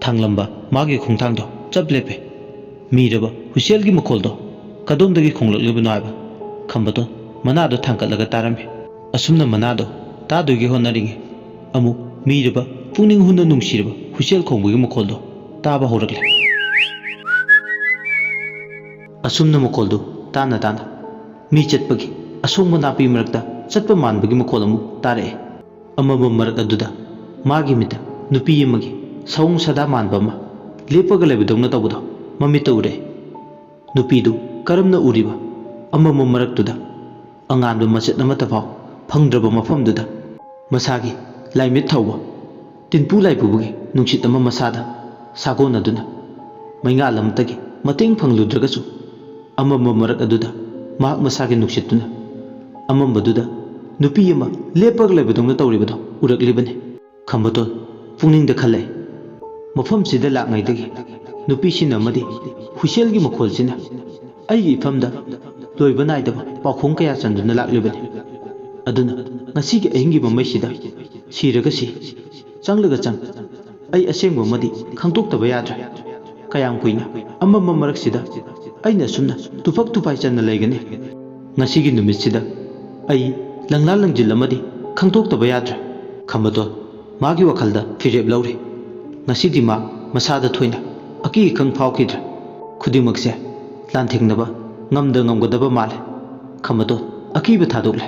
ꯊꯥꯡꯂꯝꯕ ꯃꯥꯒꯤ ꯈꯣꯡꯊꯥꯡꯗꯣ ꯆꯞ ꯂꯦꯞꯄꯦ꯫ ꯃꯤꯔꯕ ꯍꯨꯏꯁꯦꯜꯒꯤ ꯃꯈꯣꯜꯗꯣ ꯀꯗꯣꯝꯗꯒꯤ ꯈꯣꯡꯂꯛꯂꯤꯕꯅꯣ ꯍꯥꯏꯕ ꯈꯝꯕꯗꯣꯟ ꯃꯅꯥꯗꯣ ꯊꯥꯡꯀꯠꯂꯒ ꯇꯥꯔꯝꯃꯤ꯫ ꯑꯁꯨꯝꯅ ꯃꯅꯥꯗꯣ ꯇꯥꯗꯣꯏꯒꯤ ꯍꯣꯠꯅꯔꯤꯉꯩ ꯑꯃꯨꯛ ꯃꯤꯔꯕ ꯄꯨꯛꯅꯤꯡ ꯍꯨꯟꯅ ꯅꯨꯡꯁꯤꯔꯕ ꯍꯨꯏꯁꯦꯜ ꯈꯣꯡꯕꯒꯤ ꯃꯈꯣꯜꯗꯣ ꯇꯥꯕ ꯍꯧꯔꯛꯂꯦ꯫ ꯑꯁꯨꯝꯅ ꯃꯈꯣꯜꯗꯨ ꯇꯥꯅ ꯇꯥꯅ ꯃꯤ ꯆꯠꯄꯒꯤ ꯑꯁꯣꯡꯕ ꯅꯥꯄꯤ ꯃꯔꯛꯇ ꯆꯠꯄ ꯃꯥꯟꯕꯒꯤ ꯃꯈꯣꯜ ꯑꯃꯨꯛ ꯇꯥꯔꯛꯑꯦ꯫ ꯑꯃꯝꯕ ꯃꯔꯛ ꯑꯗꯨꯗ ꯃꯥꯒꯤ ꯃꯤꯠꯇ ꯅꯨꯄꯤ ꯑꯃꯒꯤ ꯁꯑꯣꯡ ꯁꯥꯗꯥ ꯃꯥꯟꯕ ꯑꯃ ꯂꯦꯞꯄꯒ ꯂꯩꯕꯗꯧꯅ ꯇꯧꯕꯗꯣ ꯃꯃꯤꯠꯇ ꯎꯔꯛꯑꯦ꯫ ꯅꯨꯄꯤꯗꯨ ꯀꯔꯝꯅ ꯎꯔꯤꯕ? ꯑꯃꯝꯕ ꯃꯔꯛꯇꯨꯗ ꯑꯉꯥꯟꯕ ꯃꯆꯦꯠ ꯑꯃꯠꯇ ꯐꯥꯎ ꯐꯪꯗ꯭ꯔꯕ ꯃꯐꯝꯗꯨꯗ ꯃꯁꯥꯒꯤ ꯂꯥꯏꯃꯤꯠ ꯊꯧꯕ ꯇꯤꯟꯄꯨ ꯂꯥꯏꯄꯨꯕꯒꯤ ꯅꯨꯡꯁꯤꯠ ꯑꯃ ꯃꯁꯥꯗ ꯁꯥꯒꯣꯟꯅꯗꯨꯅ ꯃꯩꯉꯥꯜ ꯑꯃꯠꯇꯒꯤ ꯃꯇꯦꯡ ꯐꯪꯂꯨꯗ꯭ꯔꯒꯁꯨ ꯑꯃꯝꯕ ꯃꯔꯛ ꯑꯗꯨꯗ ꯃꯍꯥꯛ ꯃꯁꯥꯒꯤ ꯅꯨꯡꯁꯤꯠꯇꯨꯅ ꯑꯃꯝꯕꯗꯨꯗ ꯅꯨꯄꯤ ꯑꯃ ꯂꯦꯞꯄꯒ ꯂꯩꯕꯗꯧꯅ ꯇꯧꯔꯤꯕꯗꯣ ꯎꯔꯛꯂꯤꯕꯅꯤ꯫ ꯈꯝꯕꯗꯣꯟ ꯄꯨꯛꯅꯤꯡꯗ ꯈꯜꯂꯦ, ꯃꯐꯝꯁꯤꯗ ꯂꯥꯛꯉꯩꯗꯒꯤ ꯅꯨꯄꯤꯁꯤꯅ ꯑꯃꯗꯤ ꯍꯨꯏꯁꯦꯜꯒꯤ ꯃꯈꯣꯜꯁꯤꯅ ꯑꯩꯒꯤ ꯏꯐꯝꯗ ꯂꯣꯏꯕ ꯅꯥꯏꯗꯕ ꯄꯥꯎꯈꯣꯡ ꯀꯌꯥ ꯆꯟꯗꯨꯅ ꯂꯥꯛꯂꯤꯕꯅꯤ꯫ ꯑꯗꯨꯅ ꯉꯁꯤꯒꯤ ꯑꯍꯤꯡꯒꯤ ꯃꯃꯩꯁꯤꯗ ꯁꯤꯔꯒ ꯁꯤ, ꯆꯪꯂꯒ ꯆꯪ, ꯑꯩ ꯑꯁꯦꯡꯕ ꯑꯃꯗꯤ ꯈꯪꯗꯣꯛꯇꯕ ꯌꯥꯗ꯭ꯔꯦ꯫ ꯀꯌꯥꯝ ꯀꯨꯏꯅ ꯑꯃꯝꯕ ꯃꯔꯛꯁꯤꯗ ꯑꯩꯅ ꯑꯁꯨꯝꯅ ꯇꯨꯐꯛ ꯇꯨꯐꯥꯏ ꯆꯟꯅ ꯂꯩꯒꯅꯤ? ꯉꯁꯤꯒꯤ ꯅꯨꯃꯤꯠꯁꯤꯗ ꯑꯩ ꯂꯪꯂꯥ ꯂꯪꯖꯤꯜ ꯑꯃꯗꯤ ꯈꯪꯗꯣꯛꯇꯕ ꯌꯥꯗ꯭ꯔꯦ꯫ ꯈꯝꯕꯗꯣꯟ ꯃꯥꯒꯤ ꯋꯥꯈꯜꯗ ꯐꯤꯔꯦꯞ ꯂꯧꯔꯤ꯫ ꯉꯁꯤꯗꯤ ꯃꯥ ꯃꯁꯥꯗ ꯊꯣꯏꯅ ꯑꯀꯤ ꯑꯈꯪ ꯐꯥꯎꯈꯤꯗ꯭ꯔꯦ꯫ ꯈꯨꯗꯤꯡꯃꯛꯁꯦ ꯂꯥꯟꯊꯦꯡꯅꯕ ꯉꯝꯒꯗꯕ ꯃꯥꯜꯂꯦ꯫ ꯈꯝꯕꯗꯣꯟ ꯑꯀꯤꯕ ꯊꯥꯗꯣꯛꯂꯦ꯫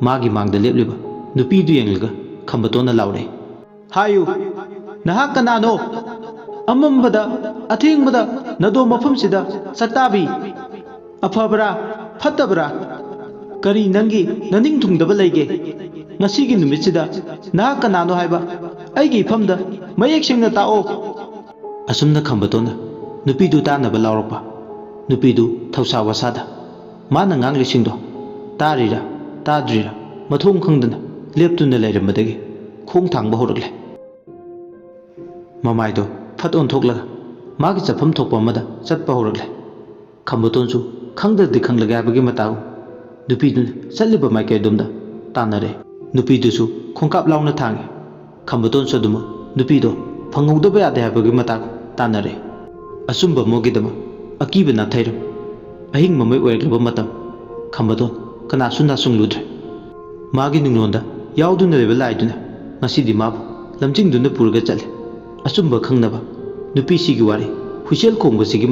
ꯃꯥꯒꯤ ꯃꯥꯡꯗ ꯂꯦꯞꯂꯤꯕ ꯅꯨꯄꯤꯗꯨ ꯌꯦꯡꯂꯒ ꯈꯝꯕꯗꯣꯟꯅ ꯂꯥꯎꯔꯛꯏ, ꯍꯥꯏꯌꯨ, ꯅꯍꯥꯛ ꯀꯅꯥꯅꯣ? ꯑꯃꯝꯕꯗ ꯑꯊꯦꯡꯕꯗ ꯅꯗꯣꯝ ꯃꯐꯝꯁꯤꯗ ꯁꯛꯇꯥꯕꯤ, ꯑꯐꯕ꯭ꯔꯥ ꯐꯠꯇꯕ꯭ꯔꯥ? ꯀꯔꯤ ꯅꯪꯒꯤ ꯅꯅꯤꯡ ꯊꯨꯡꯗꯕ ꯂꯩꯒꯦ? ꯉꯁꯤꯒꯤ ꯅꯨꯃꯤꯠꯁꯤꯗ ꯅꯍꯥꯛ ꯀꯅꯥꯅꯣ ꯍꯥꯏꯕ ꯑꯩꯒꯤ ꯏꯐꯝꯗ ꯃꯌꯦꯛ ꯁꯦꯡꯅ ꯇꯥꯛꯑꯣ꯫ ꯑꯁꯨꯝꯅ ꯈꯝꯕꯗꯣꯟꯅ ꯅꯨꯄꯤꯗꯨ ꯇꯥꯅꯕ ꯂꯥꯎꯔꯛꯄ ꯅꯨꯄꯤꯗꯨ ꯊꯧꯁꯥ ꯋꯥꯁꯥꯗ ꯃꯥꯅ ꯉꯥꯡꯂꯤꯁꯤꯡꯗꯣ ꯇꯥꯔꯤꯔꯥ ꯇꯥꯗ꯭ꯔꯤꯔꯥ ꯃꯊꯣꯡ ꯈꯪꯗꯅ ꯂꯦꯞꯇꯨꯅ ꯂꯩꯔꯝꯕꯗꯒꯤ ꯈꯣꯡ ꯊꯥꯡꯕ ꯍꯧꯔꯛꯂꯦ꯫ ꯃꯃꯥꯏꯗꯣ ꯐꯠ ꯑꯣꯟꯊꯣꯛꯂꯒ ꯃꯥꯒꯤ ꯆꯠꯐꯝ ꯊꯣꯛꯄ ꯑꯃꯗ ꯆꯠꯄ ꯍꯧꯔꯛꯂꯦ꯫ ꯈꯝꯕꯗꯣꯟꯁꯨ ꯈꯪꯗ꯭ꯔꯗꯤ ꯈꯪꯂꯒꯦ ꯍꯥꯏꯕꯒꯤ ꯃꯇꯥꯒꯨꯝ ꯅꯨꯄꯤꯗꯨꯅ ꯆꯠꯂꯤꯕ ꯃꯥꯏꯀꯩ ꯑꯗꯣꯝꯗ ꯇꯥꯟꯅꯔꯦ꯫ ꯅꯨꯄꯤꯗꯨꯁꯨ ꯈꯣꯡꯀꯥꯞ ꯂꯥꯎꯅ ꯊꯥꯡꯉꯤ꯫ ꯈꯝꯕꯗꯣꯟꯁꯨ ꯑꯗꯨꯃꯛ ꯅꯨꯄꯤꯗꯣ ꯐꯪꯍꯧꯗꯕ ꯌꯥꯗꯦ ꯍꯥꯏꯕꯒꯤ ꯃꯇꯥꯒꯨꯝ ꯇꯥꯟꯅꯔꯦ꯫ ꯑꯆꯨꯝꯕ ꯑꯃꯒꯤꯗꯃꯛ ꯑꯀꯤꯕ ꯅꯥꯊꯩꯔꯝ ꯑꯍꯤꯡ ꯃꯃꯩ ꯑꯣꯏꯔꯛꯂꯕ ꯃꯇꯝ ꯈꯝꯕꯗꯣꯟ ꯀꯅꯥꯁꯨ ꯅꯥꯆꯨꯡꯂꯨꯗ꯭ꯔꯦ꯫ ꯃꯥꯒꯤ ꯅꯨꯡꯂꯣꯟꯗ ꯌꯥꯎꯗꯨꯅ ꯂꯩꯕ ꯂꯥꯏꯗꯨꯅ ꯉꯁꯤꯗꯤ ꯃꯥꯕꯨ ꯂꯝꯖꯤꯡꯗꯨꯅ ꯄꯨꯔꯒ ꯆꯠꯂꯦ꯫ ꯑꯆꯨꯝꯕ ꯈꯪꯅꯕ ꯅꯨꯄꯤꯁꯤꯒꯤ ꯋꯥꯔꯤ ꯍꯨꯏꯁꯦꯜ ꯈꯣꯡꯕꯁꯤꯒꯤ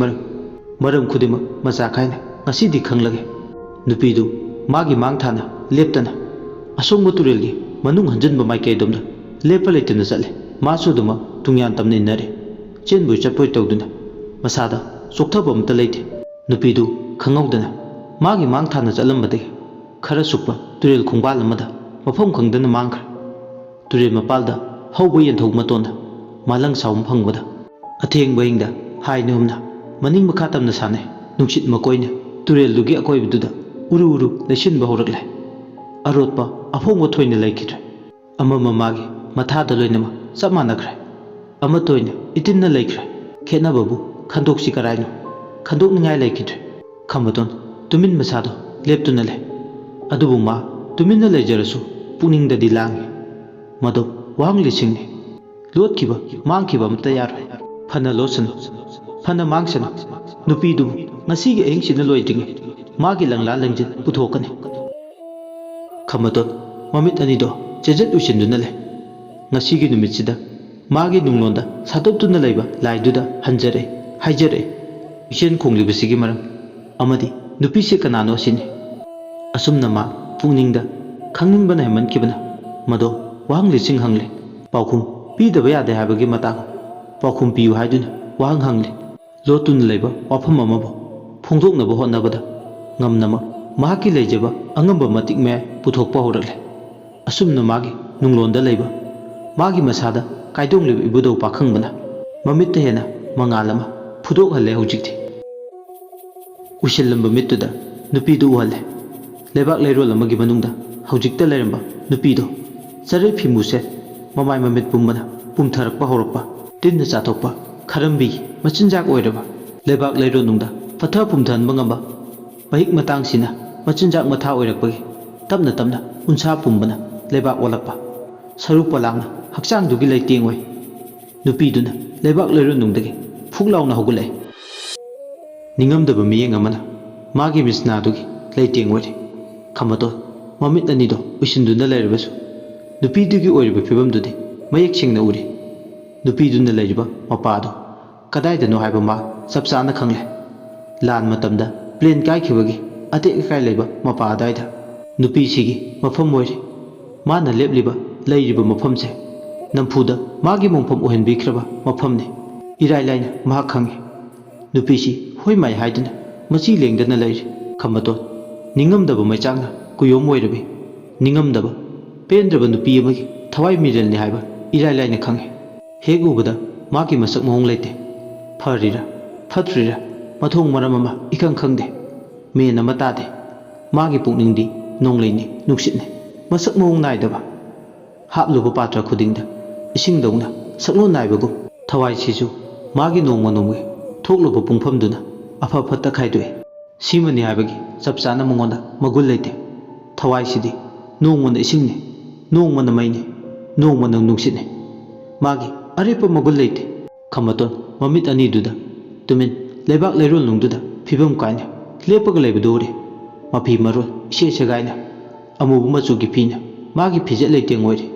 ꯃꯔꯝ ꯈꯨꯗꯤꯡꯃꯛ ꯃꯆꯥ ꯈꯥꯏꯅ ꯉꯁꯤꯗꯤ ꯈꯪꯂꯒꯦ꯫ ꯅꯨꯄꯤꯗꯨ ꯃꯥꯒꯤ ꯃꯥꯡ ꯊꯥꯅ ꯂꯦꯞꯇꯅ ꯑꯁꯣꯡꯕ ꯇꯨꯔꯦꯜꯒꯤ ꯃꯅꯨꯡ ꯍꯟꯖꯤꯟꯕ ꯃꯥꯏꯀꯩ ꯑꯗꯣꯝꯗ ꯂꯦꯞꯄ ꯂꯩꯇꯅ ꯆꯠꯂꯦ꯫ ꯃꯥꯁꯨ ꯑꯗꯨꯃꯛ ꯇꯨꯡꯌꯥꯟ ꯇꯝꯅ ꯏꯟꯅꯔꯦ꯫ ꯆꯦꯟꯕꯣꯏ ꯆꯠꯄꯣꯏ ꯇꯧꯗꯨꯅ ꯃꯁꯥꯗ ꯆꯣꯛꯊꯕ ꯑꯃꯠꯇ ꯂꯩꯇꯦ꯫ ꯅꯨꯄꯤꯗꯨ ꯈꯪꯍꯧꯗꯅ ꯃꯥꯒꯤ ꯃꯥꯡ ꯊꯥꯅ ꯆꯠꯂꯝꯕꯗꯒꯤ ꯈꯔ ꯁꯨꯛꯄ ꯇꯨꯔꯦꯜ ꯈꯣꯡꯕꯥꯜ ꯑꯃꯗ ꯃꯐꯝ ꯈꯪꯗꯅ ꯃꯥꯡꯈ꯭ꯔꯦ꯫ ꯇꯨꯔꯦꯜ ꯃꯄꯥꯜꯗ ꯍꯧꯕ ꯌꯦꯟꯊꯧ ꯃꯇꯣꯟꯗ ꯃꯥꯂꯪ ꯁꯥꯎꯝ ꯐꯪꯕꯗ ꯑꯊꯦꯡꯕ ꯑꯍꯤꯡꯗ ꯍꯥꯏꯅ ꯃꯅꯤꯡ ꯃꯈꯥ ꯇꯝꯅ ꯁꯥꯟꯅꯩ꯫ ꯅꯨꯡꯁꯤꯠ ꯃꯀꯣꯏꯅ ꯇꯨꯔꯦꯜꯗꯨꯒꯤ ꯑꯀꯣꯏꯕꯗꯨꯗ ꯎꯔꯨ ꯎꯔꯨ ꯂꯩꯁꯤꯟꯕ ꯍꯧꯔꯛꯂꯦ꯫ ꯑꯔꯣꯠꯄ ꯑꯐꯣꯡꯕ ꯊꯣꯏꯅ ꯂꯩꯈꯤꯗ꯭ꯔꯦ꯫ ꯑꯃꯃ ꯃꯥꯒꯤ ꯃꯊꯥꯗ ꯂꯣꯏꯅꯃꯛ ꯆꯞ ꯃꯥꯟꯅꯈ꯭ꯔꯦ꯫ ꯑꯃꯠꯇ ꯑꯣꯏꯅ ꯏꯇꯤꯟꯅ ꯂꯩꯈ꯭ꯔꯦ꯫ ꯈꯦꯠꯅꯕꯕꯨ ꯈꯟꯗꯣꯛꯁꯤ ꯀꯔꯥꯏꯅꯣ? ꯈꯟꯗꯣꯛꯅꯤꯡꯉꯥꯏ ꯂꯩꯈꯤꯗ꯭ꯔꯦ꯫ ꯈꯝꯕꯗꯣꯟ ꯇꯨꯃꯤꯟ ꯃꯁꯥꯗꯣ ꯂꯦꯞꯇꯨꯅ ꯂꯩ꯫ ꯑꯗꯨꯕꯨ ꯃꯥ ꯇꯨꯃꯤꯟꯅ ꯂꯩꯖꯔꯁꯨ ꯄꯨꯛꯅꯤꯡꯗꯗꯤ ꯂꯥꯡꯉꯤ꯫ ꯃꯗꯨ ꯋꯥꯍꯪꯂꯤꯁꯤꯡꯅꯤ꯫ ꯂꯣꯠꯈꯤꯕ ꯃꯥꯡꯈꯤꯕ ꯑꯃꯠꯇ ꯌꯥꯔꯣꯏ꯫ ꯐꯅ ꯂꯣꯠꯁꯅꯨ, ꯐꯅ ꯃꯥꯡꯁꯅꯨ, ꯅꯨꯄꯤꯗꯨꯕꯨ ꯉꯁꯤꯒꯤ ꯑꯍꯤꯡꯁꯤꯅ ꯂꯣꯏꯗ꯭ꯔꯤꯉꯩ ꯃꯥꯒꯤ ꯂꯪꯂꯥ ꯂꯪꯖꯤꯜ ꯄꯨꯊꯣꯛꯀꯅꯤ꯫ ꯈꯝꯕꯗꯣꯟ ꯃꯃꯤꯠ ꯑꯅꯤꯗꯣ ꯆꯦꯖꯠ ꯎꯏꯁꯤꯟꯗꯨꯅ ꯂꯩ꯫ ngasi gi numit sida magi nunglonda satoptuna laiba laiduda hanjare haijare isen khonglibasigi maram amadi nupi se kanano sini asumna ma pungningda khangningbana heman kibana mado wang lising hangle paukhum pidaba yade habagi mata paukhum piu haiduna wang hangle lotun laiba wafam amabo phongdoknaba hotnabada ngamnama mahaki leijaba angamba matik me puthokpa horakle asumna magi nunglonda laiba magi masada kaidonglib ibudo pakhangbana mamitta hena mangalama phudok halle hojikti ushillamba mittuda nupidu uhalle lebak leirol amagi manungda hojikta leiramba nupido sare phimuse mamai mamit pumbana pumtharakpa horakpa tinna chathokpa kharambi machinjak oiraba lebak leirol nungda patha pumthanba ngamba bahik matang sina machinjak matha oirakpagi tapna tapna unsa pumbana lebak walakpa saru palangna hakchang dugi leitengoi nupiduna lebak leirol nungdagi phuglauna hogulai ningamdaba miyeng amana magi misna dugi leitengoi khamato mamit anido usinduna leirbasu nupidugi oiriba phibamdudi mayek singna uri nupiduna leiriba mapado kadaidano haiba ma sapsana khangle lan matamda plane kai khibagi ate kai leiba mapa daida nupi sigi mafam oire mana lebliba leiriba mafamse namfuda magi mongfam ohenbi khraba mafamne irai laina ma khange nupi si hoi mai haiduna machi lengdana leiri khamato ningamdaba maichangna kuyom oirabi ningamdaba pendraba nupi amagi thawai mirelni haiba irai laina khange hegubada magi masak mohong leite farira fatrira mathong maram ama ikang khangde me na matade magi pukningdi nongleini nuksitne masak mohong naidaba hapluba patra khudingda ising dongna saklo naibagu thawai sisu magi nongma nongwe thokluba pungfamduna afa phatta khaidoi simani haibagi chapchana mongonda magul leite thawai sidi nongmana isingne nongmana maine nongmana nuksitne magi arepa magul leite khamaton mamit ani duda tumin lebak leirol nungduda phibam kaina lepaga leibadore mapi marol ise sagaina amubu machugi phina magi phije leiteng oire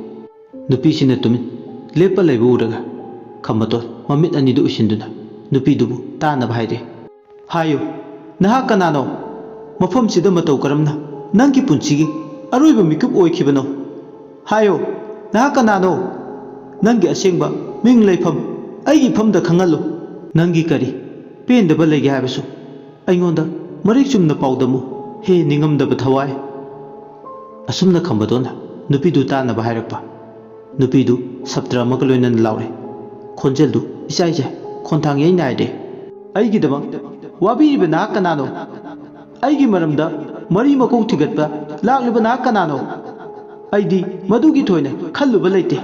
nupi sina tumin lepa leibu uraga khamato mamit ani du usinduna nupi dubu tana bhaire hayo naha kanano mafam sida matau karamna nangi punchigi aroiba mikup oikhibano hayo naha kanano nangi asengba ming leifam aigi famda khangalu nangi kari pendaba lege habisu aingonda marik chumna pawdamu he ningamdaba thawai asumna khambadona nupidu tanaba hairakpa nupidu saptra amaka loinan laure khonjeldu isaija khonthang yei naide aigi daba wabiriba na kanano aigi maramda mari makau thigatpa lagliba na kanano aidi madugi thoina khalluba leite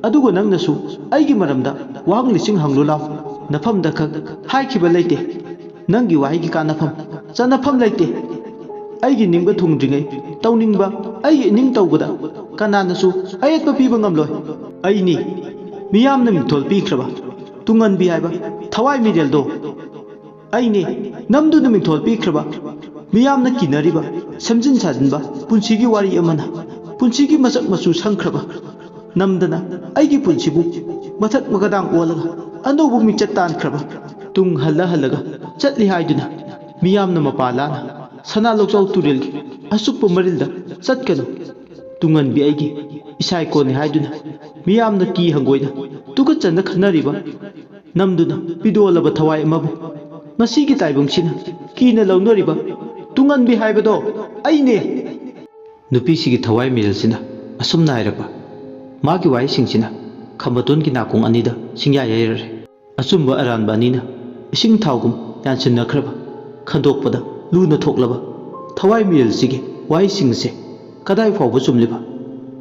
adugo nangnasu aigi maramda wang lising hanglu law nafamda khak haikhiba leite nangi waigi kanafam chanafam leite aigi ningba thungdringai tauningba aigi ning tawbada kananasu ayatpa piba ngamloi aini miyamna mithol pikraba tungan bi haiba thawai mireldo aini namduna mithol pikraba miyamna kinariba samjin sajinba punsigi wari amana punsigi masak masu sangkraba namdana aigi punsibu mathak magadang olaga anobu michat tankraba tung halla halaga chatli haiduna miyamna mapalana sana lokchau turil asukpa marilda chatkanu tungan bi aigi isai kone haiduna miyamna ki hangoina tuga channa khanariba namduna pidolaba thawai amabu masigi taibungsina kina launoriba tungan bi haibado aine nupi sigi thawai miralsina asumna hairakba magi wai singsina khambaton ki nakong anida singya yairare achumba aranba anina ising thawgum yansinna khraba khandokpada luna thoklaba thawai miril sigi wai singse kadai fawba chumliba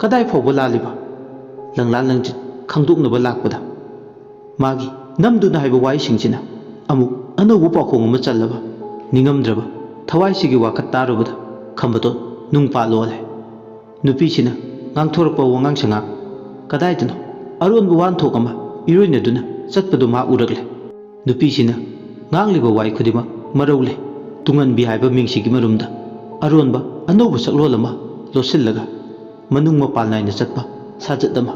kadai fawba laliba langlan langjin khangdoknaba lakpada magi namduna haiba wai singsina amu anobu pakhong ama challaba ningamdraba thawai sigi wakat tarubada khambaton nungpa lole nupi sina ngangthorpa wangang sanga kadai dino aron buwan thokama iroina duna chatpadu ma uragle nupi sina ngangliba wai khudima marole tungan bi haiba mingsigi marumda aronba anobu saklolama losillaga manung mapal naina chatpa sajatama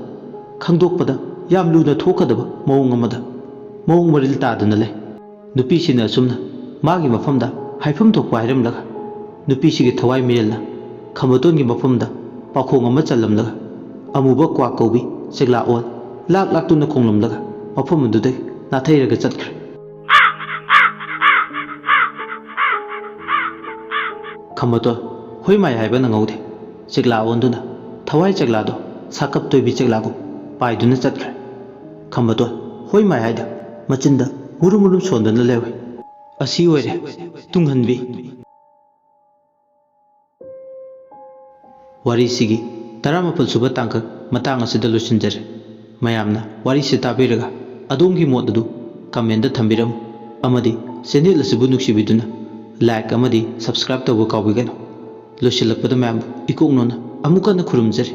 ꯈꯪꯗꯣꯛꯄꯗ ꯌꯥꯝ ꯂꯨꯅ ꯊꯣꯛꯀꯗꯕ ꯃꯑꯣꯡ ꯑꯃꯗ ꯃꯑꯣꯡ ꯃꯔꯤꯜ ꯇꯥꯗꯨꯅ ꯂꯩ꯫ ꯅꯨꯄꯤꯁꯤꯅ ꯑꯁꯨꯝꯅ ꯃꯥꯒꯤ ꯃꯐꯝꯗ ꯍꯥꯏꯐꯝ ꯊꯣꯛꯄ ꯍꯥꯏꯔꯝꯂꯒ ꯅꯨꯄꯤꯁꯤꯒꯤ ꯊꯋꯥꯏ ꯃꯤꯔꯦꯜꯅ ꯈꯝꯕꯇꯣꯟꯒꯤ ꯃꯐꯝꯗ ꯄꯥꯈꯣꯡ ꯑꯃ ꯆꯜꯂꯝꯂꯒ ꯑꯃꯨꯕ ꯀ꯭ꯋꯥꯛ ꯀꯧꯕꯤ ꯆꯦꯛꯂꯥꯛꯑꯣꯜ ꯂꯥꯛ ꯂꯥꯛꯇꯨꯅ ꯈꯣꯡꯂꯝꯂꯒ ꯃꯐꯝ ꯑꯗꯨꯗꯒꯤ ꯅꯥꯊꯩꯔꯒ ꯆꯠꯈ꯭ꯔꯦ꯫ ꯈꯝꯕꯇꯣꯟ ꯍꯣꯏꯃꯥꯏ ꯍꯥꯏꯕ ꯅꯪꯍꯧꯗꯦ꯫ ꯆꯦꯛꯂꯥꯑꯣꯟꯗꯨꯅ ꯊꯋꯥꯏ ꯆꯦꯛꯂꯥꯗꯣ ꯁꯥꯀꯞ ꯇꯣꯏꯕꯤ ꯆꯦꯛꯂꯥꯒꯨꯝ ꯄꯥꯏꯗꯨꯅ ꯆꯠꯈ꯭ꯔꯦ꯫ ꯈꯝꯕꯇꯣꯟ ꯍꯣꯏꯃꯥꯏ ꯍꯥꯏꯗ ꯃꯆꯤꯟꯗ ꯃꯨꯔꯨꯝ ꯃꯨꯔꯨꯝ ꯁꯣꯟꯗꯨꯅ ꯂꯩꯍꯧꯏ꯫ ꯑꯁꯤ ꯑꯣꯏꯔꯦ ꯇꯨꯡꯍꯟꯕꯤ꯫ ꯋꯥꯔꯤꯁꯤꯒꯤ 19 ꯁꯨꯕ ꯇꯥꯡꯀꯛ ꯃꯇꯥꯡ ꯑꯁꯤꯗ ꯂꯣꯏꯁꯤꯟꯖꯔꯦ꯫ ꯃꯌꯥꯝꯅ ꯋꯥꯔꯤꯁꯤ ꯇꯥꯕꯤꯔꯒ ꯑꯗꯣꯝꯒꯤ ꯃꯣꯠ ꯑꯗꯨ ꯀꯃꯦꯟꯗ ꯊꯝꯕꯤꯔꯝꯃꯨ ꯑꯃꯗꯤ ꯆꯦꯅꯦꯜ ꯑꯁꯤꯕꯨ ꯅꯨꯡꯁꯤꯕꯤꯗꯨꯅ ꯂꯥꯏꯛ ꯑꯃꯗꯤ ꯁꯕꯁꯀ꯭ꯔꯥꯏꯕ ꯇꯧꯕ ꯀꯥꯎꯕꯤꯒꯅꯨ꯫ ꯂꯣꯏꯁꯤꯜꯂꯛꯄꯗ ꯃꯌꯥꯝꯕꯨ ꯏꯀꯣꯛꯅꯣꯅ ꯑꯃꯨꯛ ꯍꯟꯅ ꯈꯨꯔꯨꯝꯖꯔꯤ꯫